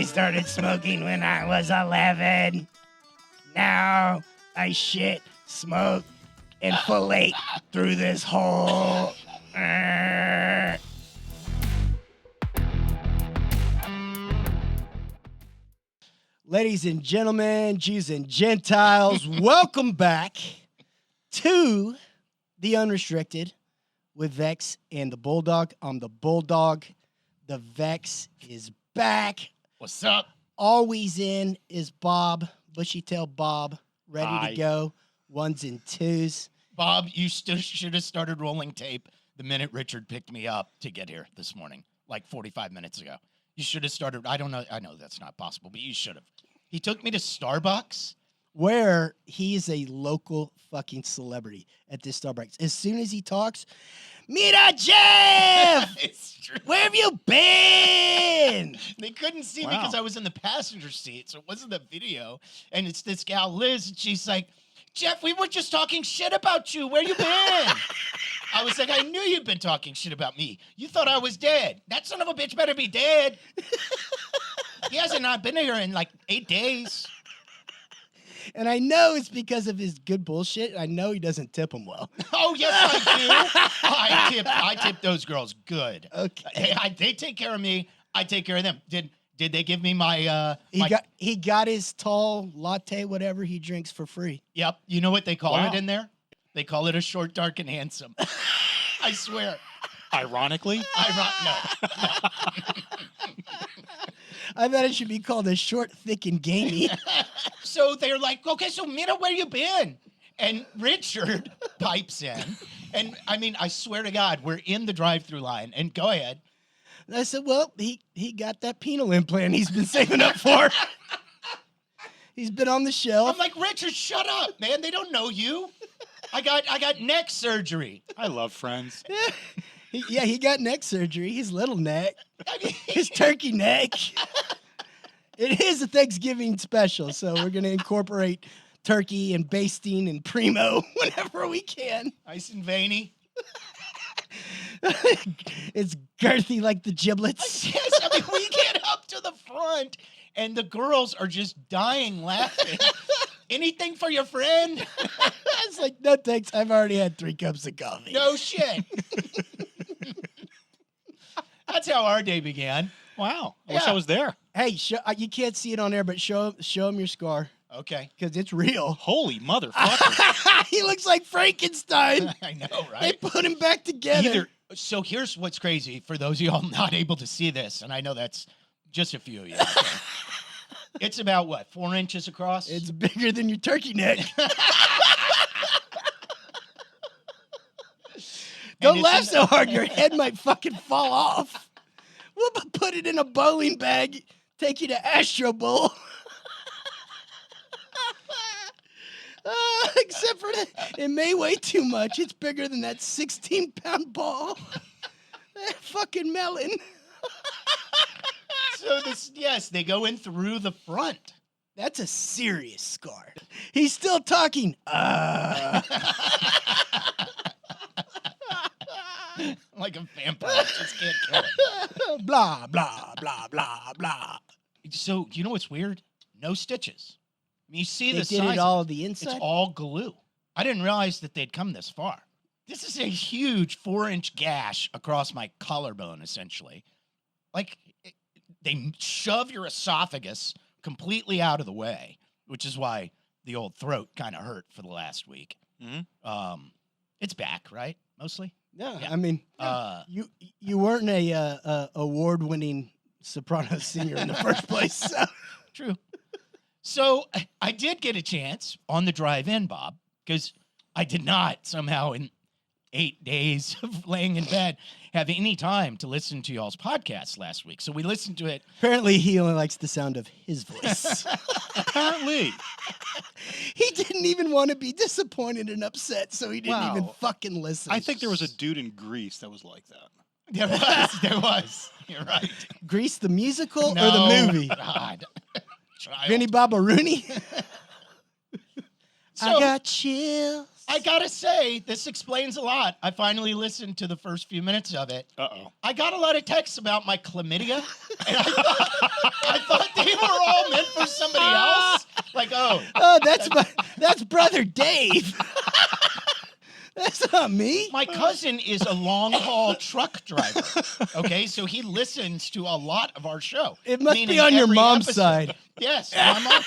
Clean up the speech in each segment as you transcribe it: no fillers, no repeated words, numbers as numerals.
started smoking when I was 11. Now I shit, smoke, and fillet through this hole. Ladies and gentlemen, Jews and Gentiles, welcome back to The Unrestricted with Vex and the Bulldog. I'm the Bulldog. The Vex is back. What's up? Always in is Bob, Bushy Tail Bob, ready to go. Ones and twos. Bob, you should have started rolling tape the minute Richard picked me up to get here this morning, like 45 minutes ago. You should have started. I don't know. I know that's not possible, but you should have. He took me to Starbucks. Where he's a local fucking celebrity at this Starbucks. As soon as he talks, Mira Jeff! It's true. Where have you been? They couldn't see me because I was in the passenger seat, so it wasn't the video. And it's this gal, Liz, and she's like, Jeff, we were just talking shit about you. Where you been? I was like, I knew you'd been talking shit about me. You thought I was dead. That son of a bitch better be dead. He hasn't not been here in like 8 days. And I know it's because of his good bullshit. I know he doesn't tip them well. Oh, yes, I do. I tip those girls good. Okay. They take care of me. I take care of them. Did they give me my... He got his tall latte, whatever he drinks, for free. Yep. You know what they call it in there? They call it a short, dark, and handsome. I swear. Ironically? No. I bet it should be called a short, thick, and gamey. So they're like, okay, so Mina, where you been? And Richard pipes in. And I mean, I swear to God, we're in the drive-through line. And go ahead. And I said, well, he got that penile implant he's been saving up for. He's been on the shelf. I'm like, Richard, shut up, man. They don't know you. I got neck surgery. I love Friends. He got neck surgery. His little neck. His turkey neck. It is a Thanksgiving special, so we're going to incorporate turkey and basting and primo whenever we can. Nice and veiny. It's girthy like the giblets. Yes, I mean, we get up to the front, and the girls are just dying laughing. Anything for your friend? It's like, no thanks. I've already had 3 cups of coffee. No shit. That's how our day began. Wow. I wish I was there. Hey, you can't see it on air, but show him your scar. Okay. Because it's real. Holy motherfucker. He looks like Frankenstein. I know, right? They put him back together. So here's what's crazy for those of y'all not able to see this, and I know that's just a few of you. It's about, what, 4 inches across? It's bigger than your turkey neck. Don't laugh so hard. Your head might fucking fall off. We'll put it in a bowling bag, take you to Astro Bowl. Except for that, it may weigh too much. It's bigger than that 16-pound ball. That fucking melon. So yes, they go in through the front. That's a serious scar. He's still talking. Like a vampire, just can't kill it. Blah, blah, blah, blah, blah. So, you know what's weird? No stitches. I mean, you see they the did size it all of the inside? It's all glue. I didn't realize that they'd come this far. This is a huge 4-inch gash across my collarbone, essentially. Like, they shove your esophagus completely out of the way, which is why the old throat kind of hurt for the last week. Mm-hmm. It's back, right? Mostly? Yeah. I mean, you weren't a award-winning soprano singer in the first place. So. True. So I did get a chance on the drive-in, Bob, because I did not somehow in 8 days of laying in bed have any time to listen to y'all's podcast last week. So we listened to it. Apparently, he only likes the sound of his voice. Apparently. He didn't even want to be disappointed and upset, so he didn't even fucking listen. I think there was a dude in Greece that was like that. There was. You're right. Grease the musical or the movie? God. Vinny Baba Rooney? I got chills. I gotta say, this explains a lot. I finally listened to the first few minutes of it. Uh-oh. I got a lot of texts about my chlamydia, and I thought they were all meant for somebody else. Like, Oh, that's brother Dave. That's not me. my cousin is a long-haul truck driver. Okay, so he listens to a lot of our show. It must be meaning on your every mom's episode. side. Yes, my mom.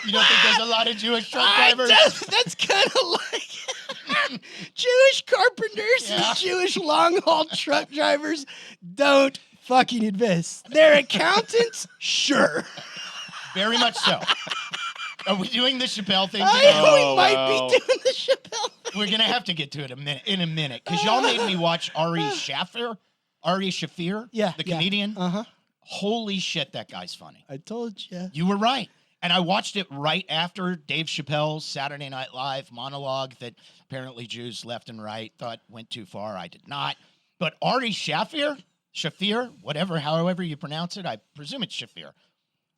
You don't think there's a lot of Jewish truck drivers? That's kind of like Jewish carpenters Yeah. and Jewish long haul truck drivers don't fucking invest. They're accountants, sure. Very much so. Are we doing the Chappelle thing I today? know we Oh, might wow. be doing the Chappelle thing. We're gonna have to get to it in a minute because y'all made me watch Ari Shaffir, Yeah, the yeah. comedian. Uh-huh. Holy shit, that guy's funny. I told you. You were right. And I watched it right after Dave Chappelle's Saturday Night Live monologue that apparently Jews left and right thought went too far. I did not. But Ari Shaffir, whatever, however you pronounce it, I presume it's Shaffir.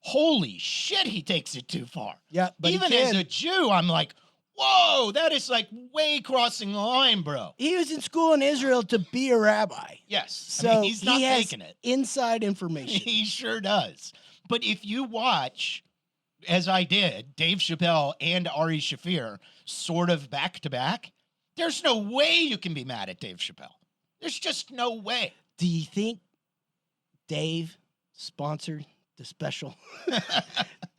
Holy shit, he takes it too far. Yeah, but Even he as can. a Jew, I'm like, whoa, that is like way crossing the line, bro. He was in school in Israel to be a rabbi. Yes. So I mean, he's not he has faking it. inside information. He sure does. But if you watch, as I did, Dave Chappelle and Ari Shaffir sort of back to back, there's no way you can be mad at Dave Chappelle. There's just no way. Do you think Dave sponsored the special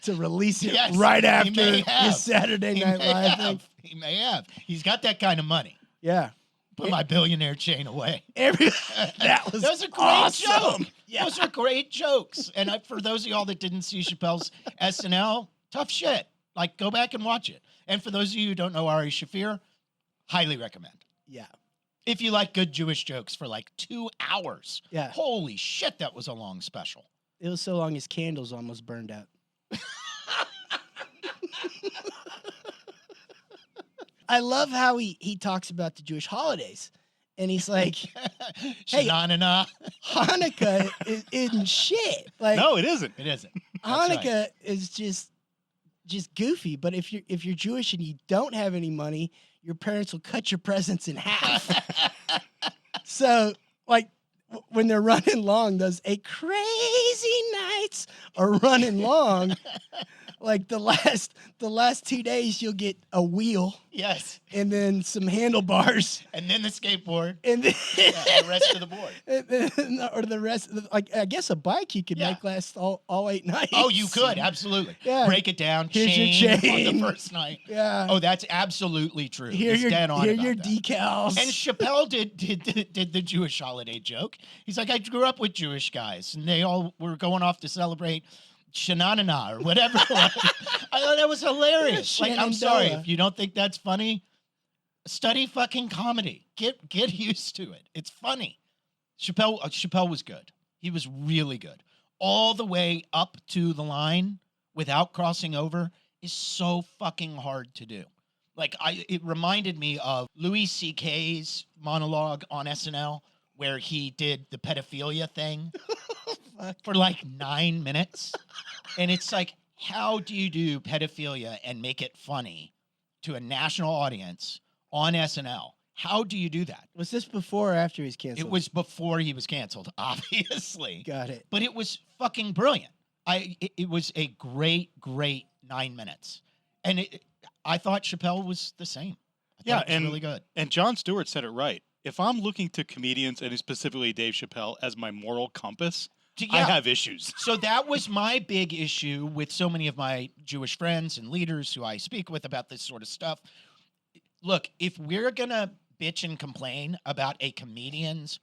to release it Yes, right he after may have. his Saturday He Night may Live thing? have. He may have. He's got that kind of money. Yeah. Put my billionaire chain away. That was Those are great awesome. jokes. Yeah. Those are great jokes. And for those of y'all that didn't see Chappelle's SNL, tough shit. Like, go back and watch it. And for those of you who don't know Ari Shaffir, highly recommend. Yeah. If you like good Jewish jokes for like 2 hours. Yeah. Holy shit, that was a long special. It was so long his candles almost burned out. I love how he talks about the Jewish holidays. And he's like, Shanana. Hanukkah isn't shit. Like No, it isn't. It isn't. That's right. Hanukkah is just goofy. But if you're Jewish and you don't have any money, your parents will cut your presents in half. So like when they're running long, those 8 crazy nights are running long. Like the last 2 days, you'll get a wheel Yes. and then some handlebars, And then the skateboard. and then Yeah, the rest of the board. or the rest. Like I guess a bike you could Yeah. make last all 8 nights. Oh, you could. Absolutely. Yeah. Break it down. Here's your chain on chain. the first night. Yeah. Oh, that's absolutely true. Here He's your dead on here about your that. decals. And Chappelle did the Jewish holiday joke. He's like, I grew up with Jewish guys, and they all were going off to celebrate Shanana or whatever. it was. I thought that was hilarious. Like, I'm sorry Shenandoah. if you don't think that's funny. Study fucking comedy. Get used to it. It's funny. Chappelle was good. He was really good. All the way up to the line without crossing over is so fucking hard to do. Like it reminded me of Louis C.K.'s monologue on SNL where he did the pedophilia thing for like 9 minutes. And it's like, how do you do pedophilia and make it funny to a national audience on SNL? How do you do that? Was this before or after he's canceled? It was before he was canceled, obviously. Got it. But it was fucking brilliant. It was a great 9 minutes. And I thought Chappelle was the same. I Yeah, thought it was really good. And Jon Stewart said it right. If I'm looking to comedians, and specifically Dave Chappelle, as my moral compass, I have issues. So that was my big issue with so many of my Jewish friends and leaders who I speak with about this sort of stuff. Look, if we're going to bitch and complain about a comedian's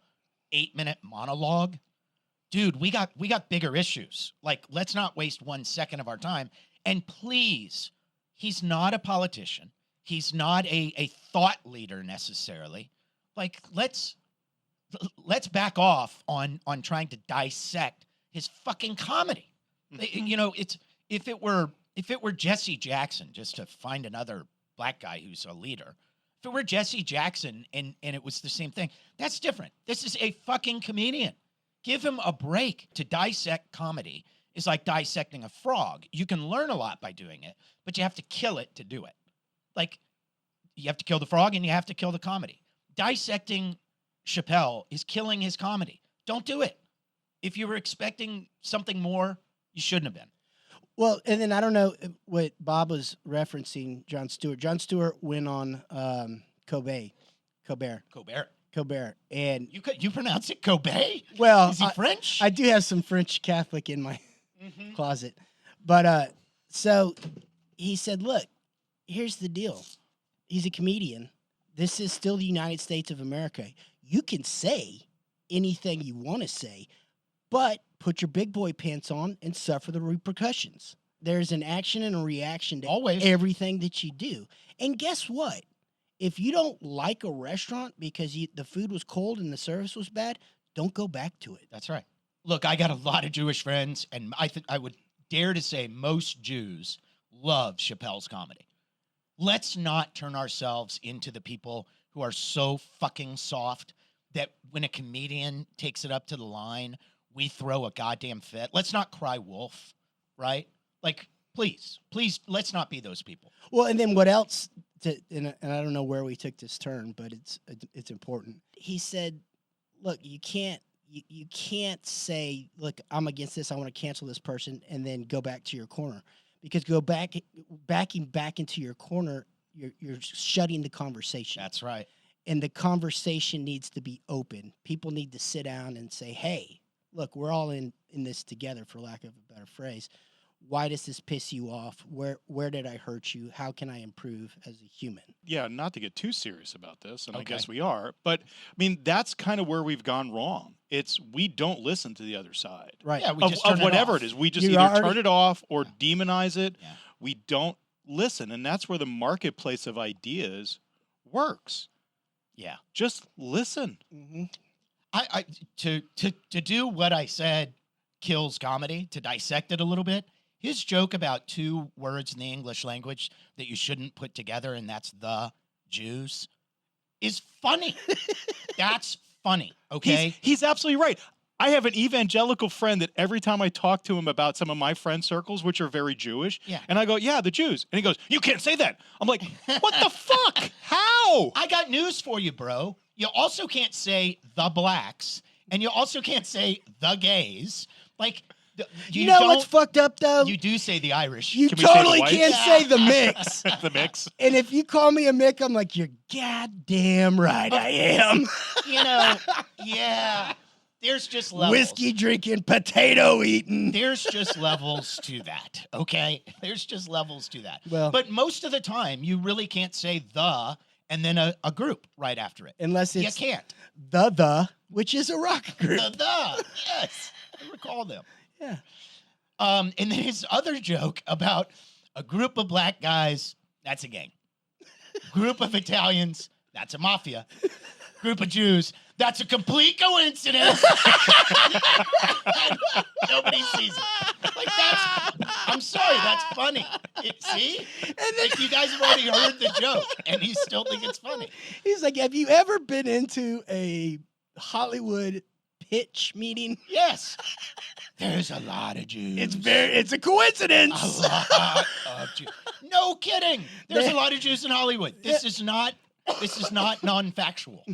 8-minute monologue, dude, we got bigger issues. Like, let's not waste 1 second of our time. And please, he's not a politician. He's not a thought leader necessarily. Like, let's back off on trying to dissect his fucking comedy. You know, it's if it were Jesse Jackson, just to find another black guy who's a leader. If it were Jesse Jackson and it was the same thing, that's different. This is a fucking comedian. Give him a break. To dissect comedy is like dissecting a frog. You can learn a lot by doing it, but you have to kill it to do it. Like, you have to kill the frog and you have to kill the comedy. Dissecting Chappelle is killing his comedy. Don't do it. If you were expecting something more, you shouldn't have been. Well, and then I don't know what Bob was referencing, Jon Stewart. Jon Stewart went on Colbert. And You pronounce it Kobe? well, Is he French? I do have some French Catholic in my closet. But so he said, look, here's the deal. He's a comedian. This is still the United States of America. You can say anything you want to say, but put your big boy pants on and suffer the repercussions. There's an action and a reaction to Always. everything that you do. And guess what? If you don't like a restaurant because the food was cold and the service was bad, don't go back to it. That's right. Look, I got a lot of Jewish friends, and I would dare to say most Jews love Chappelle's comedy. Let's not turn ourselves into the people who are so fucking soft that when a comedian takes it up to the line, we throw a goddamn fit. Let's not cry wolf, right? Like, please, let's not be those people. Well, and then what else? And I don't know where we took this turn, but it's important. He said, "Look, you can't say, look, I'm against this. I want to cancel this person, and then go back to your corner, because backing back into your corner, you're shutting the conversation. That's right. And the conversation needs to be open. People need to sit down and say, hey, look, we're all in this together, for lack of a better phrase. Why does this piss you off? Where did I hurt you? How can I improve as a human?" Yeah, not to get too serious about this, and I Okay. guess we are, but I mean, that's kind of where we've gone wrong. It's we don't listen to the other side. Right. Yeah, we Of, just turn of whatever off. it is. We just You're either already- turn it off or demonize it. Yeah. We don't listen, and that's where the marketplace of ideas works. Yeah. Just listen. Mm-hmm. I to do what I said kills comedy, to dissect it a little bit. His joke about two words in the English language that you shouldn't put together, and that's the Jews, is funny. That's funny, okay? He's absolutely right. I have an evangelical friend that every time I talk to him about some of my friend circles, which are very Jewish, Yeah. and I go, yeah, the Jews. And he goes, you can't say that. I'm like, what the fuck? How? I got news for you, bro. You also can't say the blacks, and you also can't say the gays. Like, You know what's fucked up, though? You do say the Irish. You Can we say the totally whites? can't say the mix. The mix. And if you call me a Mick, I'm like, you're goddamn right I am. You know, yeah. There's just levels. Whiskey drinking, potato eating. There's just levels to that, okay? There's just levels to that. Well- but most of the time, you really can't say the and then a group right after it. Unless You it's can't. the, which is a rock group. The, yes. I recall them. Yeah. And then his other joke about a group of black guys, that's a gang. Group of Italians, that's a mafia. Group of Jews, that's a complete coincidence. Nobody sees it. Like, I'm sorry, that's funny. See? Like, you guys have already heard the joke, and you still think it's funny. He's like, have you ever been into a Hollywood pitch meeting? Yes. There's a lot of Jews. It's a coincidence. A lot of Jews. No kidding. There's a lot of Jews in Hollywood. This is not non-factual,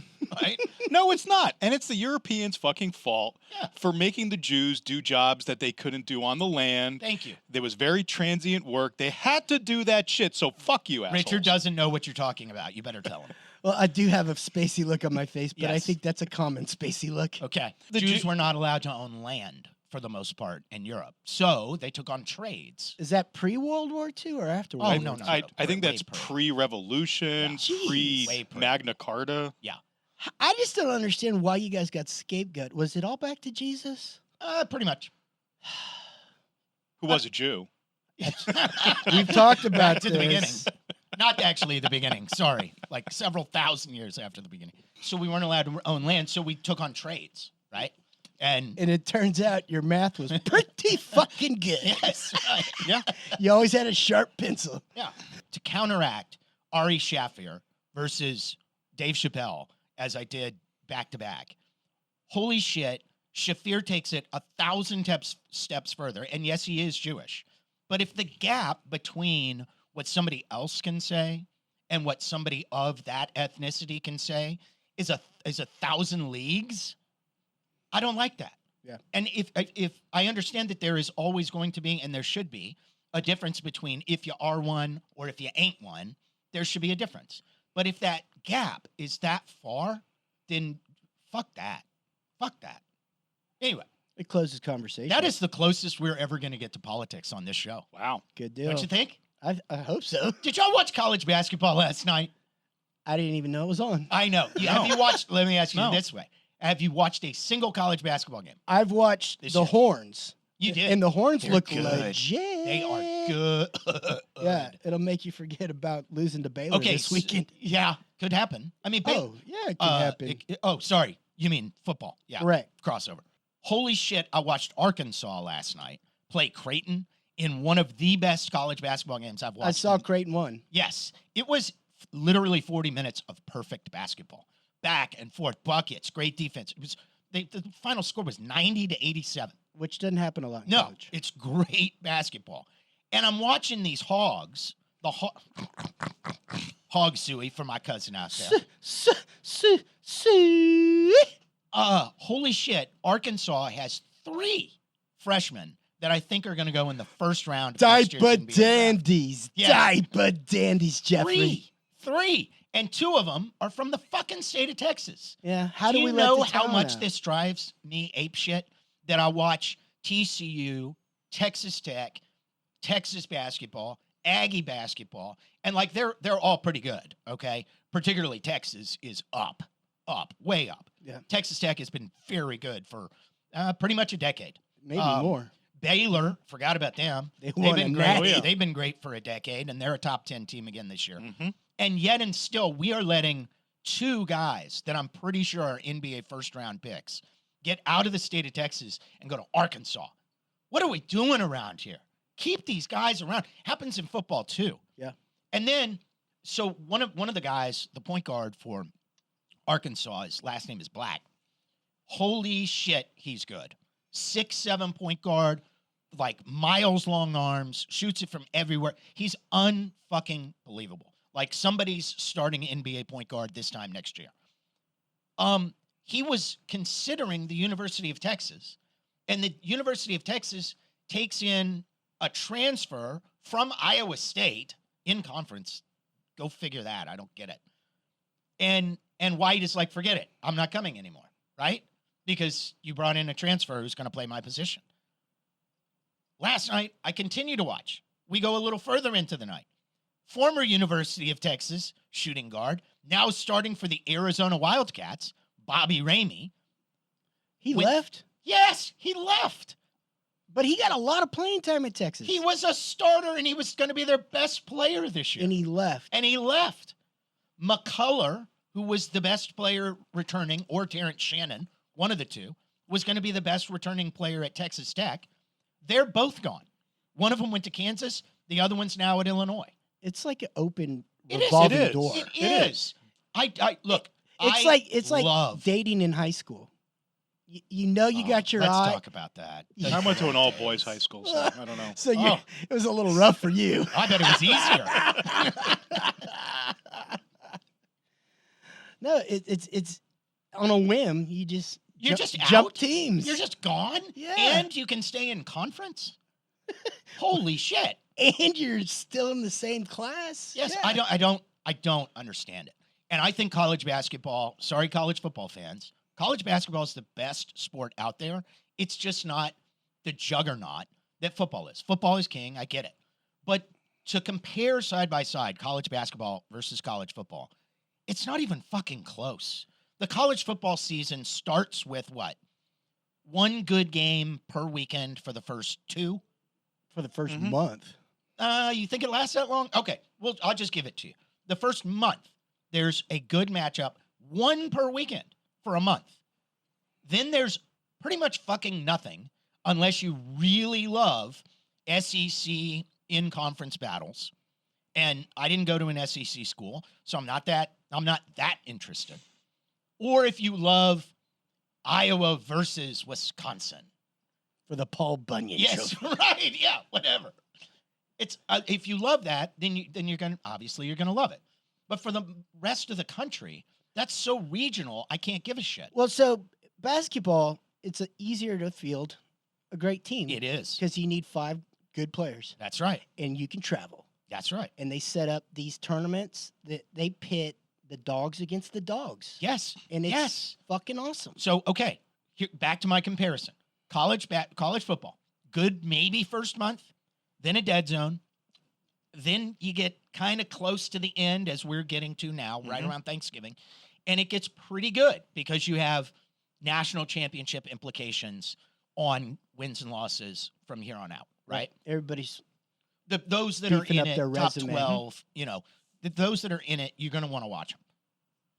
right? No, it's not. And it's the Europeans' fucking fault Yeah. for making the Jews do jobs that they couldn't do on the land. Thank you. There was very transient work. They had to do that shit, so fuck you, assholes. Richard doesn't know what you're talking about. You better tell him. Well, I do have a spacey look on my face, but I Yes. think that's a common spacey look. Okay. The Jews Jew- were not allowed to own land for the most part in Europe. So they took on trades. Is that pre-World War II or after Oh, World no, War no. II? I think Way that's pre. pre-revolution, Yeah. Jeez. Way pre. pre-Magna Carta. Yeah. I just don't understand why you guys got scapegoat. Was it all back to Jesus? Pretty much. Who was a Jew? We've talked about Back to this. the beginning. Not actually the beginning. Sorry. Like several thousand years after the beginning. So we weren't allowed to own land, so we took on trades, right? And And it turns out your math was pretty fucking good. yes, right. Yeah. You always had a sharp pencil. Yeah. To counteract Ari Shaffir versus Dave Chappelle, as I did back to back. Holy shit, Shaffir takes it 1,000 steps further. And yes, he is Jewish. But if the gap between what somebody else can say and what somebody of that ethnicity can say is 1,000 leagues, I don't like that. Yeah. And if I understand that there is always going to be, and there should be, a difference between if you are one or if you ain't one, there should be a difference. But if that gap is that far, then fuck that. Fuck that. Anyway. It closes conversation. That is the closest we're ever going to get to politics on this show. Wow. good deal. Don't you think? I hope so. Did y'all watch college basketball last night? I didn't even know it was on. I know. Have you watched, let me ask you No. this way. Have you watched a single college basketball game? I've watched This the year. Horns. You did. And the Horns They're look good. legit. They are good. Yeah, it'll make you forget about losing to Baylor Okay. this weekend. Yeah, could happen. I mean, Oh, yeah, it could happen. sorry. You mean football. Yeah. Correct. Crossover. Holy shit. I watched Arkansas last night play Creighton in one of the best college basketball games I've watched. I saw Creighton won. Yes. It was literally 40 minutes of perfect basketball. Back and forth, buckets, great defense. It was the final score was 90-87. Which doesn't happen a lot in No, college. it's great basketball. And I'm watching these hogs, hog suey for my cousin out there. Holy shit, Arkansas has 3 freshmen that I think are going to go in the first round. of next year's Diaper NBA draft. dandies. Yes. Diaper dandies, Jeffrey. 3. And 2 of them are from the fucking state of Texas. Yeah. How do you we know let the how town much out? this drives me ape shit? That I watch TCU, Texas Tech, Texas basketball, Aggie basketball, and like they're all pretty good. Okay, particularly Texas is up, way up. Yeah. Texas Tech has been very good for pretty much a decade. Maybe more. Baylor, forgot about them. They They've won been a great. natty. Oh, yeah. They've been great for a decade, and they're a top 10 team again this year. Mm-hmm. And yet and still, we are letting 2 guys that I'm pretty sure are NBA first-round picks get out of the state of Texas and go to Arkansas. What are we doing around here? Keep these guys around. Happens in football too. Yeah. And then, so one of the guys, the point guard for Arkansas, his last name is Black. Holy shit, he's good. 6'7" point guard, like miles long arms, shoots it from everywhere. He's unfucking believable. Like somebody's starting NBA point guard this time next year. He was considering the University of Texas, and the University of Texas takes in a transfer from Iowa State in conference. Go figure that. I don't get it. And White is like, forget it. I'm not coming anymore, right? Because you brought in a transfer who's going to play my position. Last night, I continue to watch. We go a little further into the night. Former University of Texas shooting guard, now starting for the Arizona Wildcats, Bobby Ramey. He With- left, Yes, he left. but he got a lot of playing time at Texas. He was a starter, and he was going to be their best player this year. and he left. And he left. McCullough, who was the best player returning, or Terrence Shannon, one of the two, was going to be the best returning player at Texas Tech. They're both gone. One of them went to Kansas. The other one's now at Illinois. It's like an open It is. revolving It is. door. It is. I look. It's like love. dating in high school. You know you got your let's eye. talk about that. Yeah. I went to an all boys high school, so I don't know. So Oh. it was a little rough for you. I bet it was easier. No, it's on a whim. You just You're just jump out? teams. You're just gone. Yeah. And you can stay in conference. Holy shit. and you're still in the same class. Yes, Yeah. I don't understand it. And I think college basketball, sorry, college football fans, college basketball is the best sport out there. It's just not the juggernaut that football is. Football is king. I get it. But to compare side by side college basketball versus college football, it's not even fucking close. The college football season starts with what? 1 good game per weekend for the first 2? For the 1st Mhm. month. You think it lasts that long? Okay, well, I'll just give it to you. The first month, there's a good matchup, 1 per weekend for a month. Then there's pretty much fucking nothing unless you really love SEC in-conference battles. And I didn't go to an SEC school, so I'm not that interested. Or if you love Iowa versus Wisconsin. For the Paul Bunyan Yes, Trophy. right. Yeah, whatever. It's if you love that, then you're gonna love it. But for the rest of the country, that's so regional. I can't give a shit. Well, so basketball, it's easier to field a great team. It is. Because you need 5 good players. That's right. And you can travel. That's right. And they set up these tournaments that they pit the dogs against the dogs. Yes. And it's fucking awesome. So, okay, here, back to my comparison. College football, good maybe first month, then a dead zone. Then you get kind of close to the end as we're getting to now, right around Thanksgiving. And it gets pretty good because you have national championship implications on wins and losses from here on out, right? Everybody's those that are beefing in up it, their top resume. 12, those that are in it, you're going to want to watch them.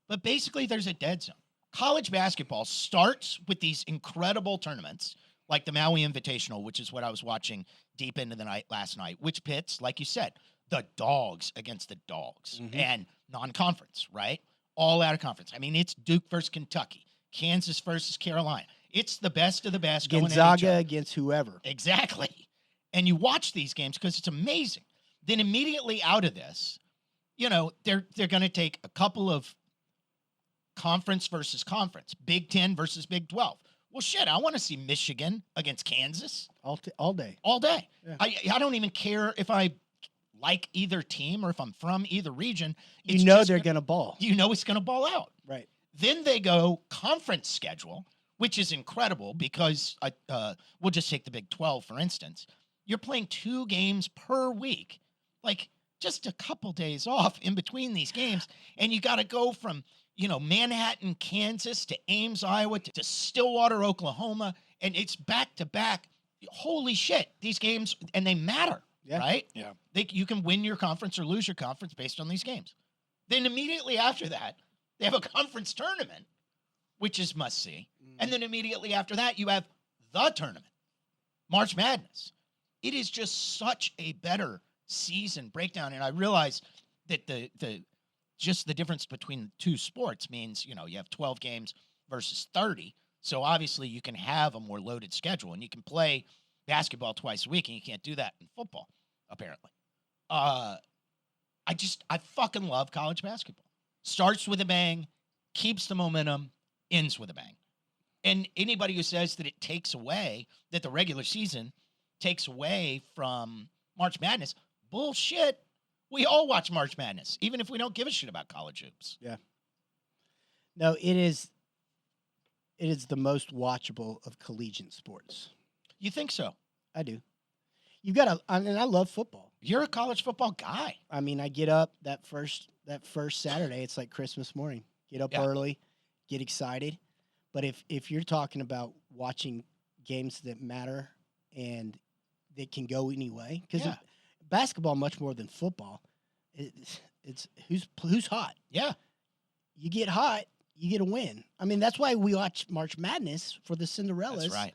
But basically, there's a dead zone. College basketball starts with these incredible tournaments, like the Maui Invitational, which is what I was watching deep into the night last night, which pits, like you said, the dogs against the dogs and non-conference, right? All out of conference. I mean, it's Duke versus Kentucky, Kansas versus Carolina. It's the best of the best. Gonzaga against whoever. Exactly. And you watch these games because it's amazing. Then immediately out of this, they're going to take a couple of conference versus conference, Big 10 versus Big 12. Well, shit, I want to see Michigan against Kansas. All day. All day. Yeah. I don't even care if I like either team or if I'm from either region. They're going to ball. It's going to ball out. Right. Then they go conference schedule, which is incredible because we'll just take the Big 12, for instance. You're playing 2 games per week, like just a couple days off in between these games. And you got to go from, Manhattan, Kansas to Ames, Iowa to Stillwater, Oklahoma. And it's back to back. Holy shit. These games, and they matter, right? Yeah. You can win your conference or lose your conference based on these games. Then immediately after that, they have a conference tournament, which is must see. And then immediately after that, you have the tournament, March Madness. It is just such a better season breakdown. And I realize that the difference between the 2 sports means, you have 12 games versus 30. So obviously you can have a more loaded schedule and you can play basketball twice a week, and you can't do that in football, apparently. I fucking love college basketball. Starts with a bang, keeps the momentum, ends with a bang. And anybody who says that it takes away, that the regular season takes away from March Madness, bullshit. We all watch March Madness, even if we don't give a shit about college hoops. Yeah. No, it is the most watchable of collegiate sports. You think so? I do. I love football. You're a college football guy. I mean, I get up that first Saturday, it's like Christmas morning. Get up early, get excited. But if you're talking about watching games that matter and that can go anyway, because basketball much more than football, it's who's hot. Yeah, you get hot, you get a win. I mean, that's why we watch March Madness for the Cinderellas. That's right.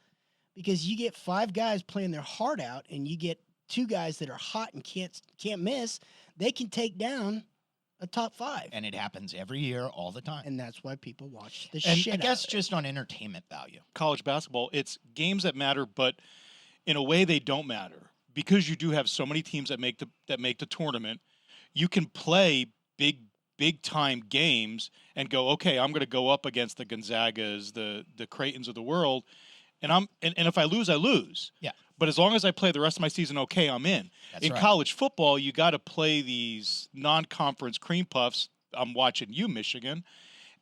Because you get 5 guys playing their heart out, and you get 2 guys that are hot and can't miss. They can take down a top 5, and it happens every year, all the time. And that's why people watch the and shit. I guess out of just on entertainment value. College basketball, it's games that matter, but in a way they don't matter because you do have so many teams that make the tournament. You can play big time games and go, okay, I'm going to go up against the Gonzagas, the Creightons of the world. And if I lose, I lose. Yeah. But as long as I play the rest of my season okay, I'm in. That's in right. college football, you got to play these non-conference cream puffs. I'm watching you, Michigan.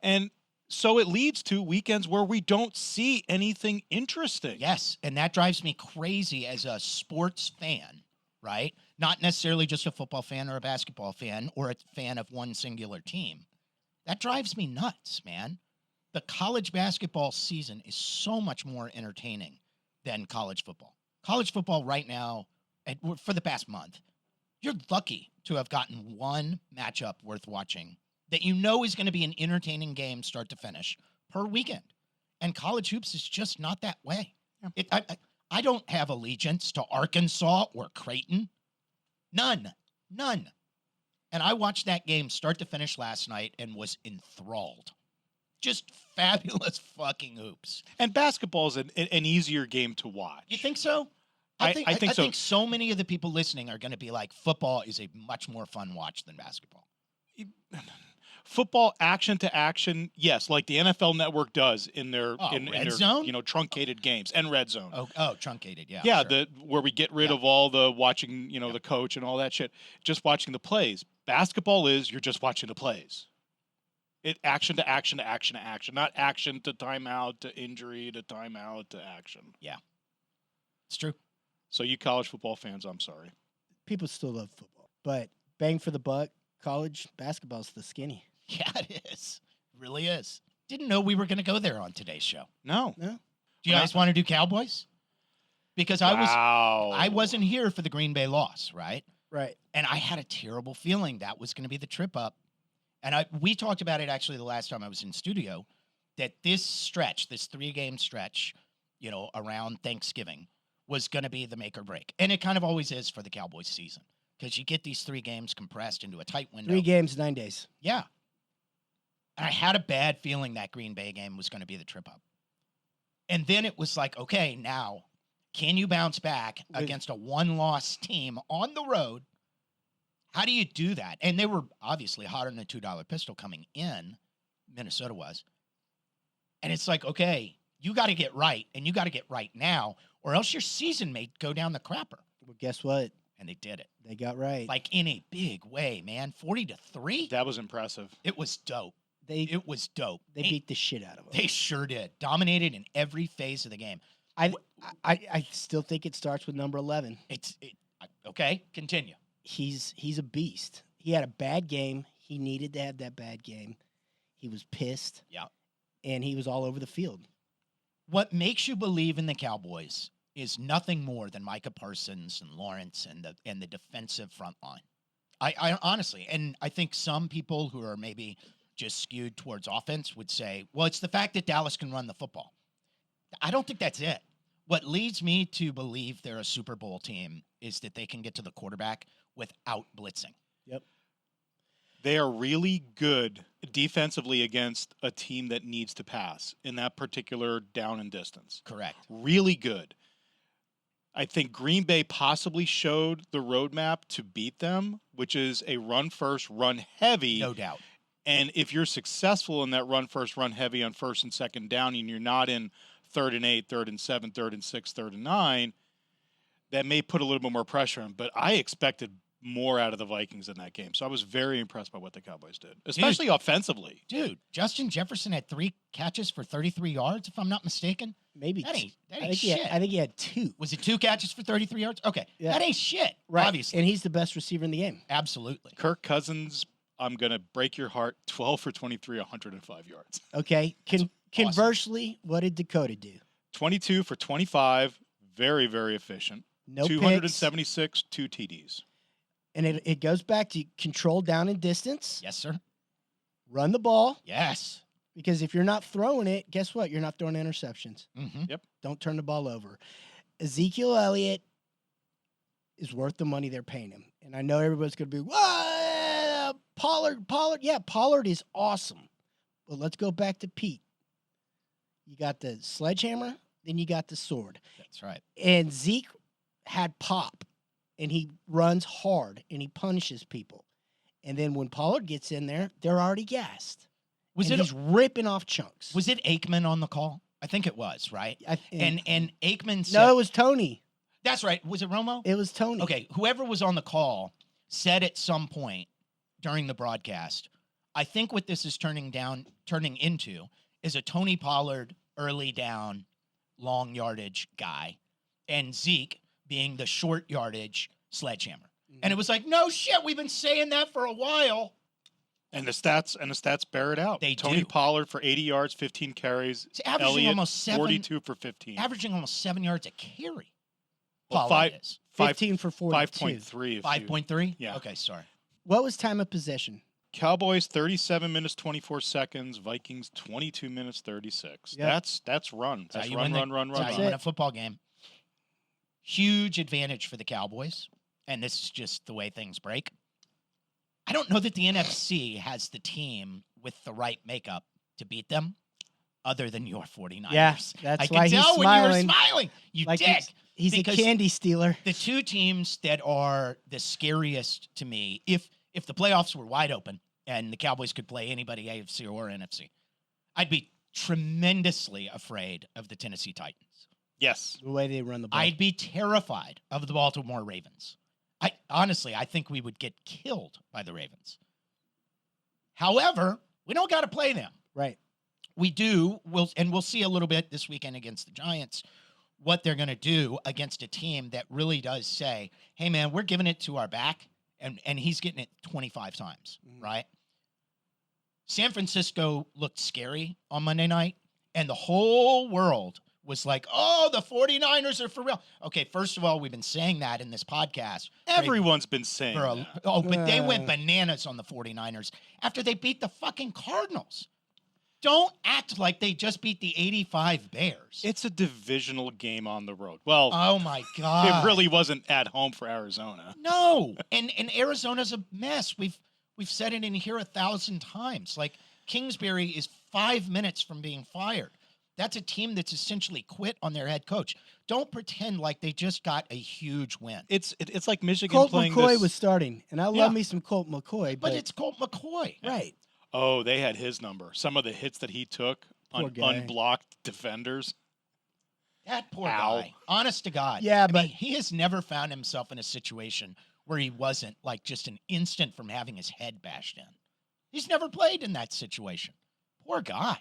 And so it leads to weekends where we don't see anything interesting. Yes, and that drives me crazy as a sports fan, right? Not necessarily just a football fan or a basketball fan or a fan of one singular team. That drives me nuts, man. The college basketball season is so much more entertaining than college football. College football right now, for the past month, you're lucky to have gotten one matchup worth watching that you know is going to be an entertaining game start to finish per weekend. And college hoops is just not that way. Yeah. I don't have allegiance to Arkansas or Creighton. None. And I watched that game start to finish last night and was enthralled. Just fabulous fucking hoops. And basketball is an easier game to watch. You think so? I I think so. think so many of the people listening are going to be like, football is a much more fun watch than basketball. Football action to action, yes, like the NFL Network does in their in Red their Zone? truncated games and red zone. Truncated, yeah. Yeah, sure. where we get rid of all the watching, the coach and all that shit. Just watching the plays. Basketball is you're just watching the plays. It action to action to action to action, not action to timeout to injury to timeout to action. Yeah, it's true. So you college football fans, I'm sorry. People still love football, but bang for the buck, college basketball's the skinny. Yeah, it is. It really is. Didn't know we were going to go there on today's show. No. No, Do you guys want to do Cowboys? Because I wasn't here for the Green Bay loss, right? right. And I had a terrible feeling that was going to be the trip up. And we talked about it actually the last time I was in studio, that this 3-game stretch, around Thanksgiving was going to be the make or break. And it kind of always is for the Cowboys season because you get these 3 games compressed into a tight window. 3 games, 9 days. Yeah. And I had a bad feeling that Green Bay game was going to be the trip up. And then it was like, okay, now can you bounce back against a 1-loss team on the road? How do you do that? And they were obviously hotter than a $2 pistol coming in. Minnesota was. And it's like, okay, you got to get right, and you got to get right now, or else your season may go down the crapper. Well, guess what? And they did it. They got right. Like in a big way, man. 40-3. That was impressive. It was dope. It was dope. They beat the shit out of them. They sure did. Dominated in every phase of the game. I still think it starts with number 11. Okay, continue. He's a beast. He had a bad game. He needed to have that bad game. He was pissed. Yeah. And he was all over the field. What makes you believe in the Cowboys is nothing more than Micah Parsons and Lawrence and the defensive front line. I honestly, and I think some people who are maybe just skewed towards offense would say, well, it's the fact that Dallas can run the football. I don't think that's it. What leads me to believe they're a Super Bowl team is that they can get to the quarterback without blitzing. Yep. They are really good defensively against a team that needs to pass in that particular down and distance. Correct. Really good. I think Green Bay possibly showed the roadmap to beat them, which is a run first, run heavy. No doubt. And if you're successful in that run first, run heavy on 1st and 2nd down, and you're not in 3rd and 8, 3rd and 7, 3rd and 6, 3rd and 9, that may put a little bit more pressure on. But I expected more out of the Vikings in that game. So I was very impressed by what the Cowboys did, especially offensively. Dude, Justin Jefferson had 3 catches for 33 yards, if I'm not mistaken. Maybe. That ain't I think shit. I think he had 2. Was it 2 catches for 33 yards? Okay. Yeah. That ain't shit. Right. Obviously. And he's the best receiver in the game. Absolutely. Kirk Cousins, I'm going to break your heart, 12 for 23, 105 yards. Okay. Awesome. Conversely, what did Dakota do? 22 for 25, very, very efficient. No 276, 2 TDs. And it goes back to control down and distance. Yes, sir. Run the ball. Yes. Because if you're not throwing it, guess what? You're not throwing interceptions. Mm-hmm. Yep. Don't turn the ball over. Ezekiel Elliott is worth the money they're paying him. And I know everybody's going to be, Pollard. Yeah, Pollard is awesome. But let's go back to Pete. You got the sledgehammer, then you got the sword. That's right. And Zeke had pop, and he runs hard, and he punishes people. And then when Pollard gets in there, they're already gassed. He's ripping off chunks. Was it Aikman on the call? I think it was, right? And Aikman said... No, it was Tony. That's right. Was it Romo? It was Tony. Okay, whoever was on the call said at some point during the broadcast, I think what this is turning into is a Tony Pollard early down, long yardage guy, and Zeke being the short yardage sledgehammer. Mm-hmm. And it was like, no shit, we've been saying that for a while. And the stats bear it out. Tony do. Pollard for 80 yards, 15 carries. It's averaging Elliott, almost 42 for 15. Averaging almost 7 yards a carry. Well, Pollard is. 15 for 42. 5.3. 5.3? Yeah. Okay, sorry. What was time of possession? Cowboys 37 minutes 24 seconds. Vikings 22 minutes 36. Yep. That's run. That's how run. That's how you win a football game. Huge advantage for the Cowboys, and this is just the way things break. I don't know that the NFC has the team with the right makeup to beat them other than your 49ers. Yeah, that's I why could he's tell when you were smiling. smiling. You Like dick. he's a Because candy stealer. the two teams that are the scariest to me, if the playoffs were wide open and the Cowboys could play anybody, AFC or NFC, I'd be tremendously afraid of the Tennessee Titans. Yes. The way they run the ball. I'd be terrified of the Baltimore Ravens. I think we would get killed by the Ravens. However, we don't got to play them. Right. We do. We'll see a little bit this weekend against the Giants what they're going to do against a team that really does say, hey, man, we're giving it to our back, and he's getting it 25 times, right? San Francisco looked scary on Monday night, and the whole world was like, oh, the 49ers are for real. Okay, first of all, we've been saying that in this podcast. Everyone's been saying that. But they went bananas on the 49ers after they beat the fucking Cardinals. Don't act like they just beat the 85 Bears. It's a divisional game on the road. Well, Oh, my God. it really wasn't at home for Arizona. No. And Arizona's a mess. We've said it in here 1,000 times. Like, Kingsbury is 5 minutes from being fired. That's a team that's essentially quit on their head coach. Don't pretend like they just got a huge win. It's like Michigan Colt playing McCoy this. was starting, and I love me some Colt McCoy. But it's Colt McCoy. right. Oh, they had his number. Some of the hits that he took Poor on guy. unblocked defenders. That poor Ow. guy. Honest to God. Yeah, I but- mean, he has never found himself in a situation where he wasn't like just an instant from having his head bashed in. He's never played in that situation. Poor guy.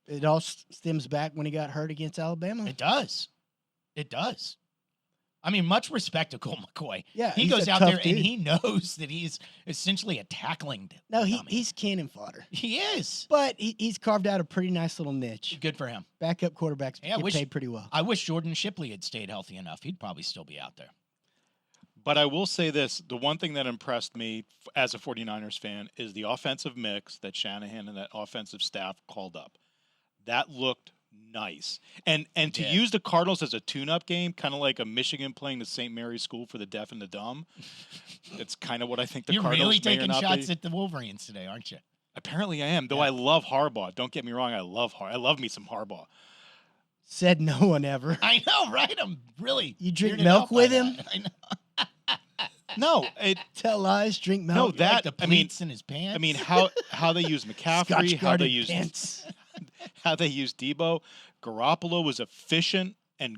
It all stems back when he got hurt against Alabama. It does. It does. I mean, much respect to Colt McCoy. Yeah, He he's goes a out tough there and dude. he knows that he's essentially a tackling No, dummy. he's cannon fodder. He is. But he's carved out a pretty nice little niche. Good for him. Backup quarterbacks Yeah, get wish- paid pretty well. I wish Jordan Shipley had stayed healthy enough. He'd probably still be out there. But I will say this, the one thing that impressed me as a 49ers fan is the offensive mix that Shanahan and that offensive staff called up. That looked nice. And to Yeah. use the Cardinals as a tune-up game, kind of like a Michigan playing the St. Mary's School for the Deaf and the Dumb, that's kind of what I think the You're Cardinals really may or taking not shots be. at the Wolverines today, aren't you? Apparently I am, though I love Harbaugh. Don't get me wrong, I love me some Harbaugh. Said no one ever. I know, right? I'm really. You drink weirded milk out by with that. him? I know. No, Tell lies, drink milk. No, Like that the I mean, pleats in his pants. I mean how they use McCaffrey, how they Scotch-guarded use pants. how they use Debo. Garoppolo was efficient and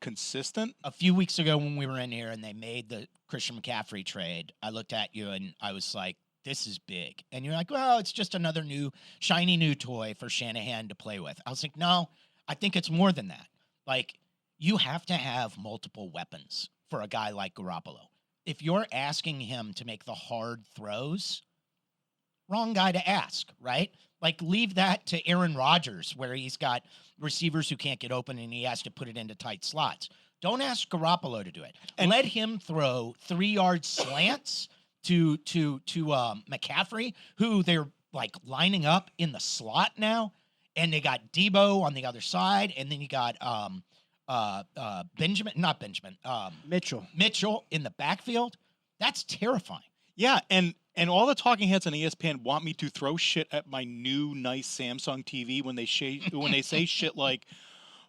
consistent. a few weeks ago when we were in here and they made the Christian McCaffrey trade, I looked at you and I was like, this is big. And you're like, well, it's just another new, shiny new toy for Shanahan to play with. I was like, no, I think it's more than that. Like, you have to have multiple weapons for a guy like Garoppolo. If you're asking him to make the hard throws, wrong guy to ask, right? Like, leave that to Aaron Rodgers, where he's got receivers who can't get open and he has to put it into tight slots. Don't ask Garoppolo to do it. And let him throw 3-yard slants to McCaffrey, who they're like lining up in the slot now, and they got Debo on the other side, and then you got Mitchell in the backfield. That's terrifying. Yeah, and all the talking heads on ESPN want me to throw shit at my new nice Samsung TV when they say shit like,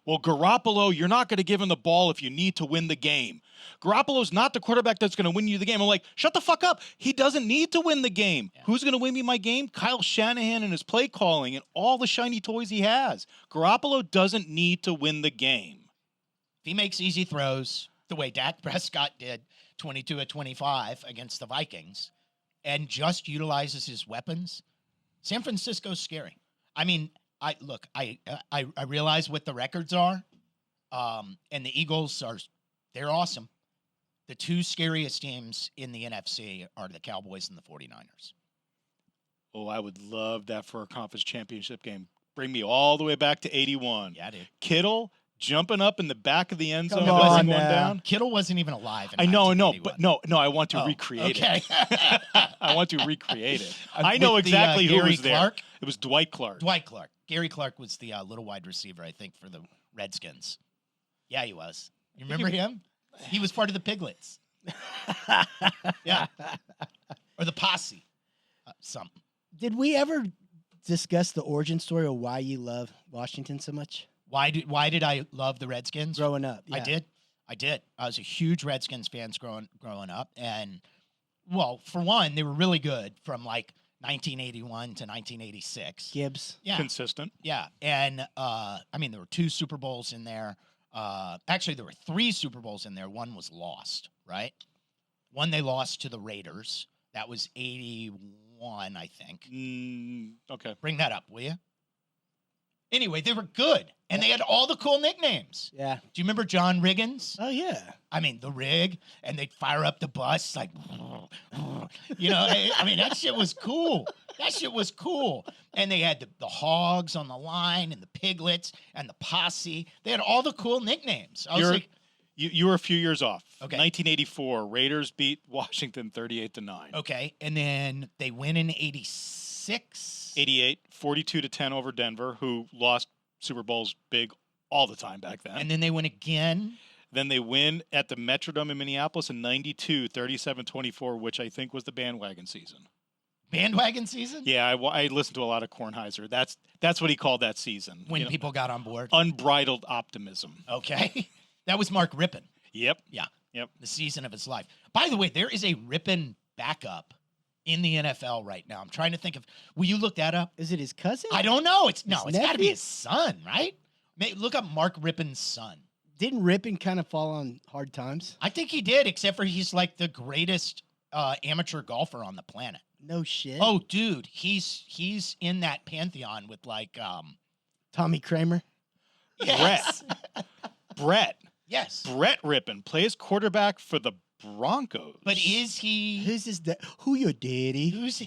well, Garoppolo, you're not going to give him the ball if you need to win the game. Garoppolo's not the quarterback that's going to win you the game. I'm like, shut the fuck up. He doesn't need to win the game. Yeah. Who's going to win me my game? Kyle Shanahan and his play calling and all the shiny toys he has. Garoppolo doesn't need to win the game. If he makes easy throws the way Dak Prescott did 22 of 25 against the Vikings and just utilizes his weapons, San Francisco's scary. I mean, I realize what the records are, and the Eagles they're awesome. The two scariest teams in the NFC are the Cowboys and the 49ers. Oh, I would love that for a conference championship game. Bring me all the way back to 81. Yeah, dude. Kittle jumping up in the back of the end zone, Come on one now. down. Kittle wasn't even alive. In I know, 1981. but no, I want to recreate okay. it. I want to recreate it. I know With exactly who Gary was there. Clark? It was Dwight Clark. Dwight Clark. Gary Clark was the little wide receiver, I think, for the Redskins. Yeah, he was. You remember him? He was part of the Piglets. Yeah. Or the Posse. Something. Did we ever discuss the origin story of why you love Washington so much? Why did I love the Redskins? Growing up. Yeah. I did. I was a huge Redskins fan growing up, and well, for one, they were really good from like 1981 to 1986. Gibbs. Yeah, Consistent. yeah, and I mean, there were 2 Super Bowls in there. Actually, there were 3 Super Bowls in there. One was lost, right? One they lost to the Raiders. That was 81, I think. Okay. Bring that up, will you? Anyway, they were good, and they had all the cool nicknames. Yeah. Do you remember John Riggins? Oh, yeah. I mean, the rig, and they'd fire up the bus like, you know. I mean, that shit was cool. That shit was cool. And they had the hogs on the line, and the piglets, and the posse. They had all the cool nicknames. I was like, you were a few years off. Okay. 1984, Raiders beat Washington 38-9. okay. And then they win in 86. 88, 42-10 over Denver, who lost Super Bowls big all the time back then. And then they win again. Then they win at the Metrodome in Minneapolis in 92, 37-24, which I think was the bandwagon season. Bandwagon season? Yeah, I listened to a lot of Kornheiser. That's what he called that season. When people got on board. Unbridled optimism. Okay. That was Mark Rippon. Yep. Yeah. Yep. The season of his life. By the way, there is a Rippon backup in the NFL right now. I'm trying to think of. Will you look that up? Is it his cousin? I don't know. It's got to be nephew? his son, right? Look up Mark Rippon's son. Didn't Rippon kind of fall on hard times? I think he did, except for he's like the greatest amateur golfer on the planet. No shit. Oh, dude, he's in that pantheon with like Tommy Kramer. yes. Brett. Yes. Brett Rippon plays quarterback for the Broncos. But is he Who's his dad? Who your daddy? who's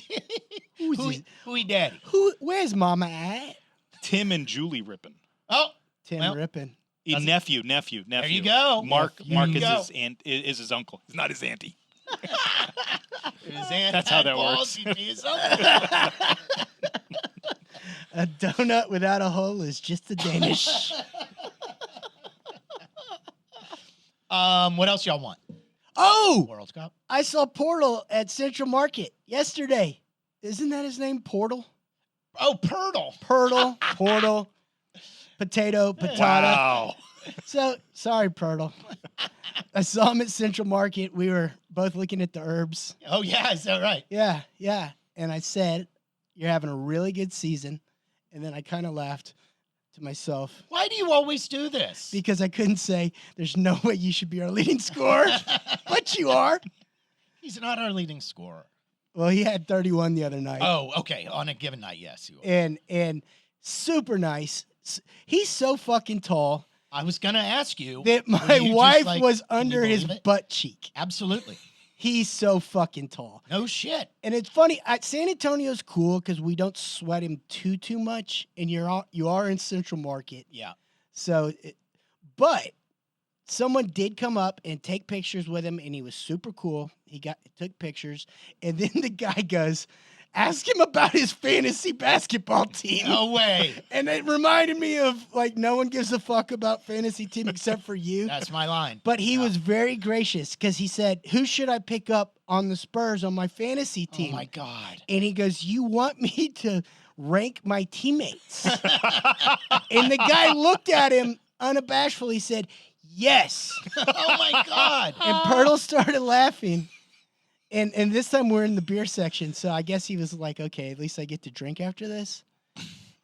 Who's who, his, who he daddy? Where's mama at? Tim and Julie Rippon. Oh, Tim Well, Rippon. Nephew. there you go. Mark There you go. is his uncle. He's not his auntie. His aunt That's how had that balls, works. he'd be his uncle. A donut without a hole is just a Danish. What else y'all want? Oh, World Cup. I saw Portal at Central Market yesterday. Isn't that his name? Portal? Oh, Pirtle. Portal, potato, patata. Wow. So, sorry, Pirtle. I saw him at Central Market. We were both looking at the herbs. Oh yeah, is that right? Yeah. And I said, you're having a really good season. And then I kind of laughed to myself Why do you always do this? because I couldn't say, there's no way you should be our leading scorer. But you are. He's not our leading scorer. Well, he had 31 the other night. Oh, okay. On a given night, yes. He was. And super nice. He's so fucking tall I was gonna ask you that were my you just wife like, was can you under his believe it? butt cheek. Absolutely. He's so fucking tall. No shit. And it's funny. San Antonio's cool because we don't sweat him too much, and you are in Central Market. Yeah. So, but someone did come up and take pictures with him, and he was super cool. He took pictures, and then the guy goes, "Ask him about his fantasy basketball team." No way. And it reminded me of like no one gives a fuck about fantasy team except for you. That's my line. But he was very gracious because he said, "Who should I pick up on the Spurs on my fantasy team?" Oh my God. And he goes, "You want me to rank my teammates?" And the guy looked at him unabashedly, said, "Yes." Oh my God. And Pirtle started laughing. And this time we're in the beer section, so I guess he was like, "Okay, at least I get to drink after this."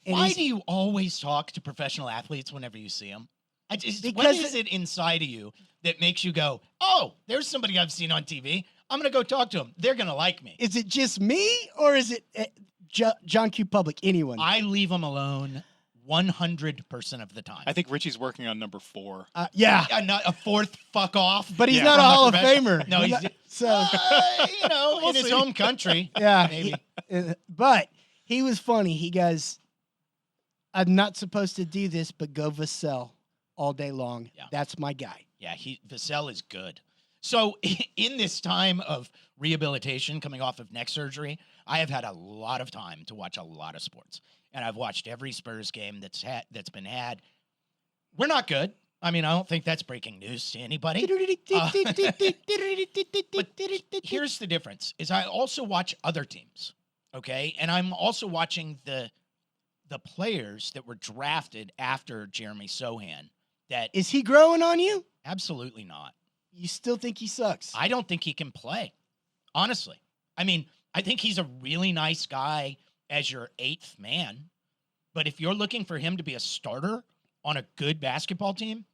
And Why he's- do you always talk to professional athletes whenever you see them? What Because is it inside of you that makes you go, "Oh, there's somebody I've seen on TV. I'm gonna go talk to him. They're gonna like me." Is it just me, or is it John Q. Public? Anyone? I leave them alone 100% of the time. I think Richie's working on number 4. Yeah, Not a fourth fuck off. but he's Yeah. not a From the Hall of professional- Famer. No, he's not- so We'll in his see. home country. yeah. Maybe. But he was funny. He goes, "I'm not supposed to do this, but go Vassell all day long. Yeah. That's my guy." Yeah, Vassell is good. So in this time of rehabilitation coming off of neck surgery, I have had a lot of time to watch a lot of sports. And I've watched every Spurs game that's been had. We're not good. I mean, I don't think that's breaking news to anybody. But here's the difference, is I also watch other teams, okay? And I'm also watching the the players that were drafted after Jeremy Sohan that Is he growing on you? absolutely not. You still think he sucks? I don't think he can play, honestly. I mean, I think he's a really nice guy as your 8th man. But if you're looking for him to be a starter on a good basketball team,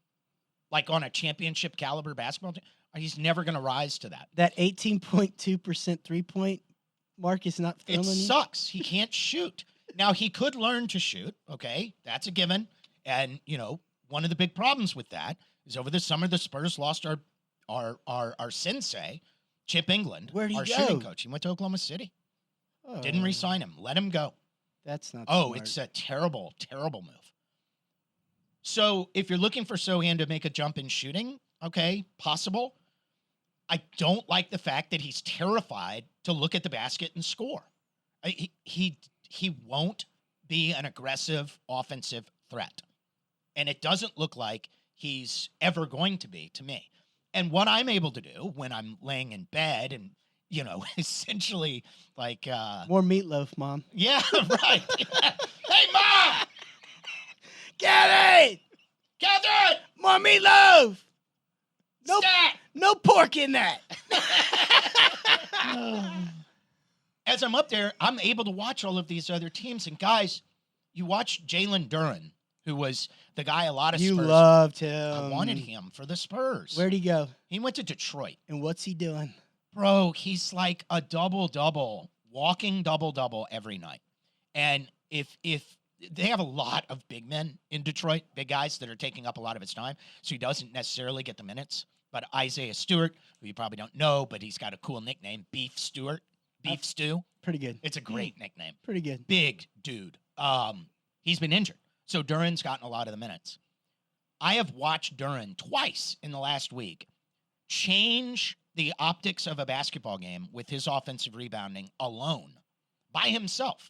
like on a championship caliber basketball team, he's never going to rise to that. That 18.2% 3-point mark is not It filling you? sucks. He can't shoot. Now, he could learn to shoot. Okay, that's a given. And, one of the big problems with that is over the summer, the Spurs lost our sensei, Chip England, Where'd he our go? shooting coach. He went to Oklahoma City. Oh, Didn't re-sign him. Let him go. That's not Oh, smart. it's a terrible, terrible move. So if you're looking for Sohan to make a jump in shooting, okay, possible. I don't like the fact that he's terrified to look at the basket and score. He won't be an aggressive offensive threat. And it doesn't look like he's ever going to be to me. And what I'm able to do when I'm laying in bed and, essentially like, More meatloaf, Mom. yeah, right. Hey, Mom! Get it! Catherine! More meatloaf! Nope. Stat! No pork in that. As I'm up there, I'm able to watch all of these other teams. And guys, you watch Jalen Duren, who was the guy a lot of You Spurs. loved him. I wanted him for the Spurs. Where'd he go? He went to Detroit. And what's he doing? Bro, he's like a double-double, walking double-double every night. And if they have a lot of big men in Detroit, big guys that are taking up a lot of his time, so he doesn't necessarily get the minutes. But Isaiah Stewart, who you probably don't know, but he's got a cool nickname, Beef Stewart, Beef Stew. Pretty good. It's a great nickname. Pretty good. Big dude. He's been injured, so Duren's gotten a lot of the minutes. I have watched Duren twice in the last week change the optics of a basketball game with his offensive rebounding alone by himself.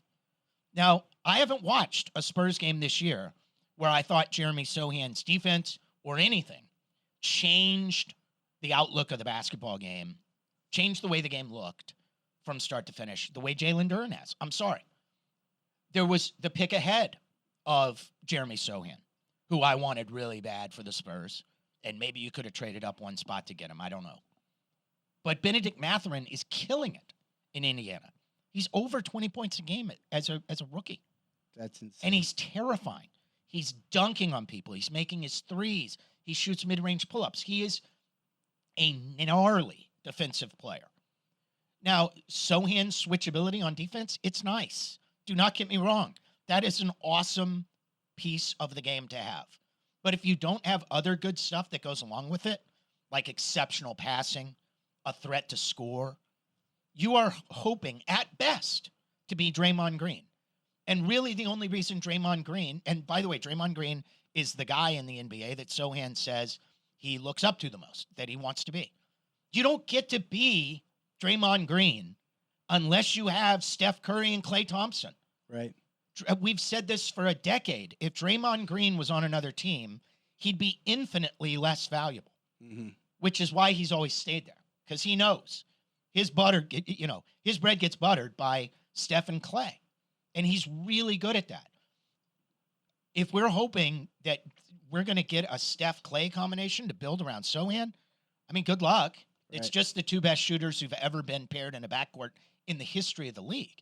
Now, I haven't watched a Spurs game this year where I thought Jeremy Sohan's defense or anything changed the outlook of the basketball game, changed the way the game looked from start to finish, the way Jalen Duren has. I'm sorry. There was the pick ahead of Jeremy Sohan, who I wanted really bad for the Spurs, and maybe you could have traded up one spot to get him. I don't know. But Benedict Mathurin is killing it in Indiana. He's over 20 points a game as a rookie. That's insane. And he's terrifying. He's dunking on people. He's making his threes. He shoots mid-range pull-ups. He is a gnarly defensive player. Now, Sohan's switchability on defense, it's nice. Do not get me wrong. That is an awesome piece of the game to have. But if you don't have other good stuff that goes along with it, like exceptional passing, a threat to score, you are hoping at best to be Draymond Green. And really the only reason Draymond Green, and by the way, Draymond Green is the guy in the NBA that Sohan says he looks up to the most, that he wants to be. You don't get to be Draymond Green unless you have Steph Curry and Klay Thompson. Right. We've said this for a decade. If Draymond Green was on another team, he'd be infinitely less valuable, which is why he's always stayed there, because he knows his bread gets buttered by Steph and Klay, and he's really good at that. If we're hoping that we're going to get a Steph-Klay combination to build around Sohan, I mean, good luck. It's Right. just the two best shooters who've ever been paired in a backcourt in the history of the league.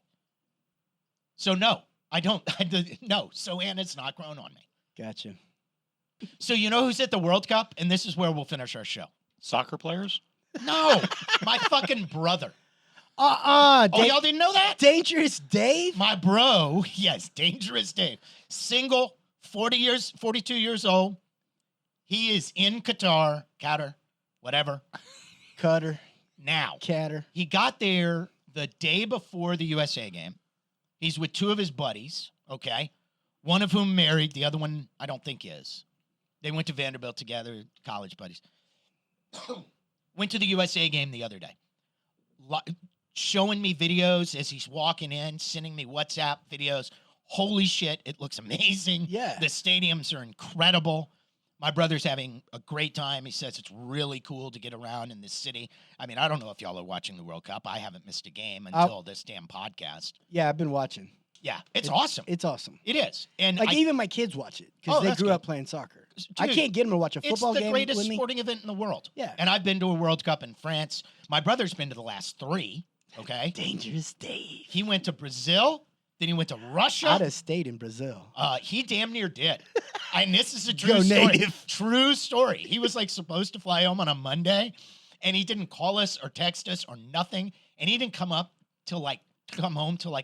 So no, no, Sohan has not grown on me. Gotcha. So you know who's at the World Cup? And this is where we'll finish our show. Soccer players? No, my fucking brother. Oh, y'all didn't know that? Dangerous Dave? My bro, yes, Dangerous Dave. Single, 42 years old. He is in Qatar, whatever. Cutter. Now, Catter. he got there the day before the USA game. He's with two of his buddies, okay? One of whom married, the other one I don't think is. They went to Vanderbilt together, college buddies. Went to the USA game the other day. Showing me videos as he's walking in, sending me WhatsApp videos. Holy shit, it looks amazing. Yeah. The stadiums are incredible. My brother's having a great time. He says it's really cool to get around in this city. I mean, I don't know if y'all are watching the World Cup. I haven't missed a game until this damn podcast. Yeah, I've been watching. Yeah, it's awesome. It's awesome. It is. And Like even my kids watch it because Oh, they that's grew good. up playing soccer. I Dude, can't get them to watch a football it's the game greatest with me. sporting event in the world. Yeah. And I've been to a World Cup in France. My brother's been to the last 3. Okay. Dangerous Dave. He went to Brazil. Then he went to Russia. Out of state in Brazil. He damn near did. And this is a true Go story. native. True story. He was like supposed to fly home on a Monday, and he didn't call us or text us or nothing. And he didn't come home till like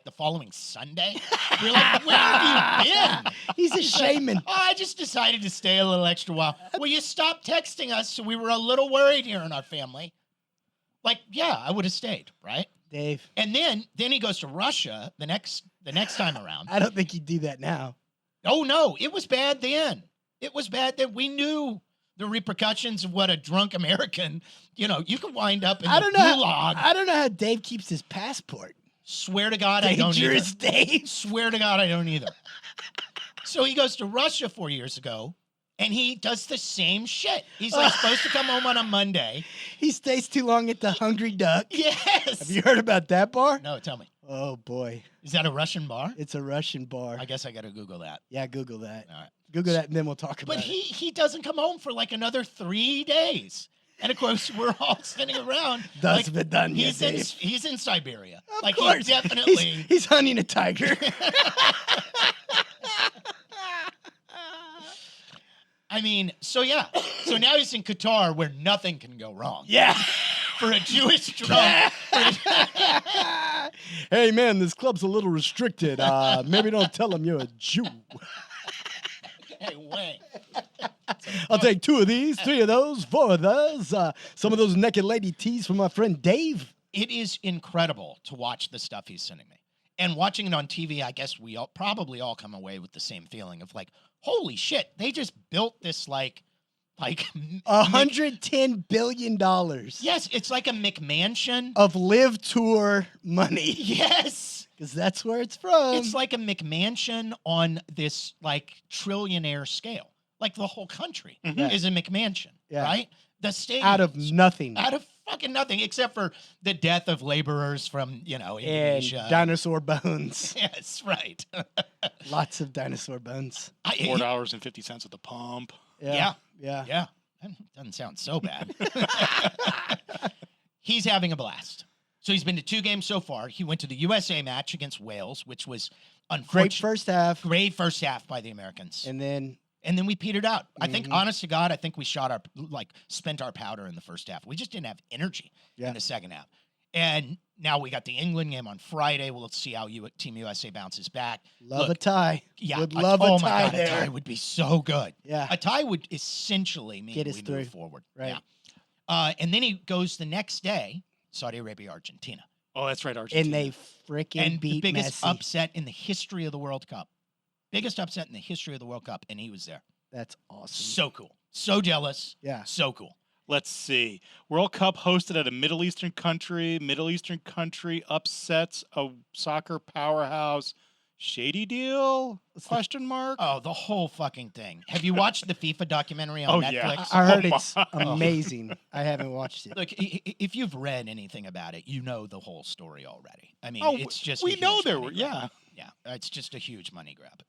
the following Sunday. We're like, where have you been? He's a He's like, shaman. "Oh, I just decided to stay a little extra while. Well, you stopped texting us, so we were a little worried here in our family. Like, yeah, I would have stayed, right? Dave, And then he goes to Russia the next time around. I don't think you'd do that now. Oh no, it was bad then. It was bad that we knew the repercussions of what a drunk American, you could wind up in I the don't know. gulag. I don't know how Dave keeps his passport. Swear to God, I don't either. Dangerous Dave. Swear to God, I don't either. So he goes to Russia 4 years ago, and he does the same shit. He's like supposed to come home on a Monday. He stays too long at the Hungry Duck. Yes. Have you heard about that bar? No, tell me. Oh boy, Is that a Russian bar? it's a Russian bar. I guess I got to Google that. Yeah, Google that. All right. Google that, and then we'll talk about But it. he doesn't come home for like another 3 days. And of course, we're all sitting around. Das like, Vidanya, he's in Siberia. Of like course. he definitely. He's hunting a tiger. I mean, so yeah. So now he's in Qatar where nothing can go wrong. Yeah. For a Jewish drunk. Hey man, this club's a little restricted. Maybe don't tell him you're a Jew. Hey, Wayne. I'll take 2 of these, 3 of those, 4 of those. Some of those naked lady tees from my friend Dave. It is incredible to watch the stuff he's sending me. And watching it on TV, I guess we probably all come away with the same feeling of like, holy shit, they just built this like $110 billion yes, it's like a McMansion. of live tour money. Yes. Because that's where it's from. It's like a McMansion on this like trillionaire scale. Like the whole country is a McMansion, Yeah. right? The state out of nothing. out of fucking nothing, except for the death of laborers from And Indonesia. dinosaur bones. Yes, right. Lots of dinosaur bones. $4.50 at the pump. Yeah. Yeah, that doesn't sound so bad. He's having a blast. So he's been to 2 games so far. He went to the USA match against Wales, which was Great unfortunate. first half. Great first half by the Americans. And then And then we petered out. I think, honest to God, I think we spent our powder in the first half. We just didn't have energy in the second half. And now we got the England game on Friday. We'll see how Team USA bounces back. love Look, a tie. Yeah, Would love a oh tie my God, there. a tie would be so good. Yeah. A tie would essentially mean Get us we through. move forward. Right. Yeah. And then he goes the next day, Saudi Arabia, Argentina. Oh, that's right, Argentina. And they freaking And beat the biggest Messi. upset in the history of the World Cup. Biggest upset in the history of the World Cup, and he was there. That's awesome. So cool. So jealous. Yeah. So cool. Let's see. World Cup hosted at a Middle Eastern country. Middle Eastern country upsets a soccer powerhouse. Shady deal? Question mark. Oh, the whole fucking thing. Have you watched the FIFA documentary on Oh, yeah. Netflix? I heard Oh, it's amazing. I haven't watched it. Look, if you've read anything about it, you know the whole story already. I mean, Oh, it's just we a know huge there money were. grab. Yeah. Yeah, it's just a huge money grab.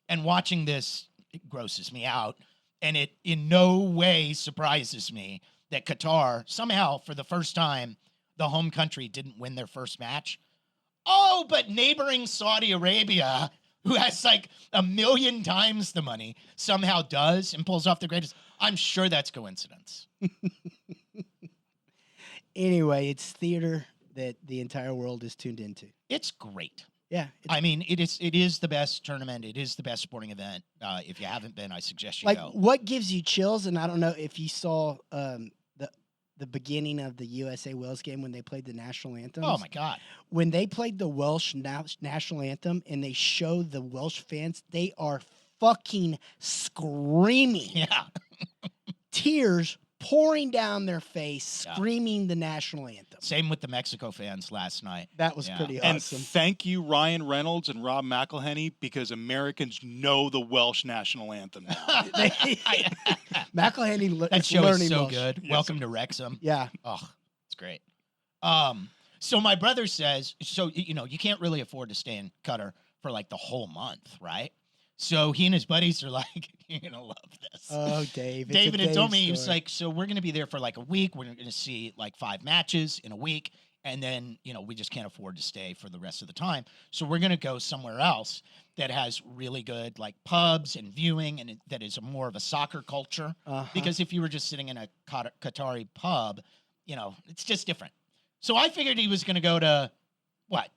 And watching this, it grosses me out. And it in no way surprises me that Qatar, somehow, for the first time, the home country didn't win their first match. Oh, but neighboring Saudi Arabia, who has like 1 million times the money, somehow does and pulls off the greatest. I'm sure that's coincidence. Anyway, it's theater that the entire world is tuned into. It's great. Yeah. I mean, it is the best tournament. It is the best sporting event. If you haven't been, I suggest you Like, go. what gives you chills? And I don't know if you saw the beginning of the USA Wales game when they played the national anthem. Oh my God! When they played the Welsh national anthem and they showed the Welsh fans, they are fucking screaming. Yeah, Tears pouring down their face, Yeah. screaming the national anthem. same with the Mexico fans last night. That was Yeah. pretty And awesome. thank you, Ryan Reynolds and Rob McElhenney, because Americans know the Welsh national anthem now. McElhenney That is show learning is so Welsh. good. Yes. Welcome to Wrexham. Yeah. Oh, it's great. So my brother says, so, you know, you can't really afford to stay in Qatar for like the whole month, right? So he and his buddies are like, you're going to love this. Oh, Dave. David had told me, he was story. like, so we're going to be there for like a week. We're going to see like 5 matches in a week. And then, you know, we just can't afford to stay for the rest of the time. So we're going to go somewhere else that has really good like pubs and viewing, and that is more of a soccer culture. Because if you were just sitting in a Qatari pub, you know, it's just different. So I figured he was going to go to, what,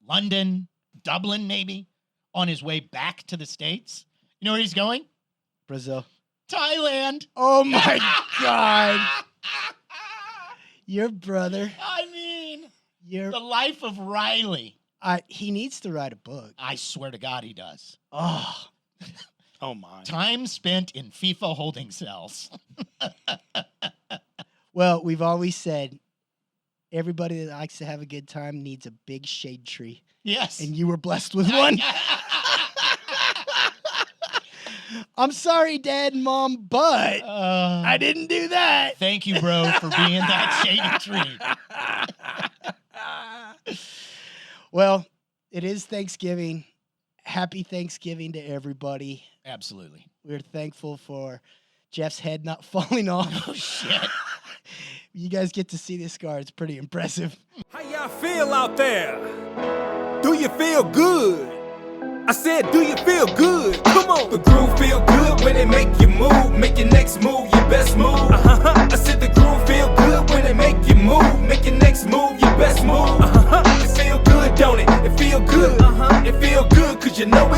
London, Dublin maybe, on his way back to the States. You know where he's going? Brazil. Thailand. Oh, my God. Your brother. I mean, Your the life of Riley. he needs to write a book. I swear to God he does. Oh, Oh my. Time spent in FIFA holding cells. well, we've always said everybody that likes to have a good time needs a big shade tree, Yes. and you were blessed with one. I'm sorry, Dad and Mom, but I didn't do that. Thank you, bro, for being that shady tree. Well, it is Thanksgiving. Happy Thanksgiving to everybody. Absolutely. We're thankful for Jeff's head not falling off. Oh, shit. You guys get to see this scar. It's pretty impressive. How y'all feel out there? Do you feel good? I said, do you feel good? Come on. The groove feel good when it make you move. Make your next move your best move. I said the groove feel good when it make you move. Make your next move your best move. It feel good, don't it? It feel good. It feel good cause you know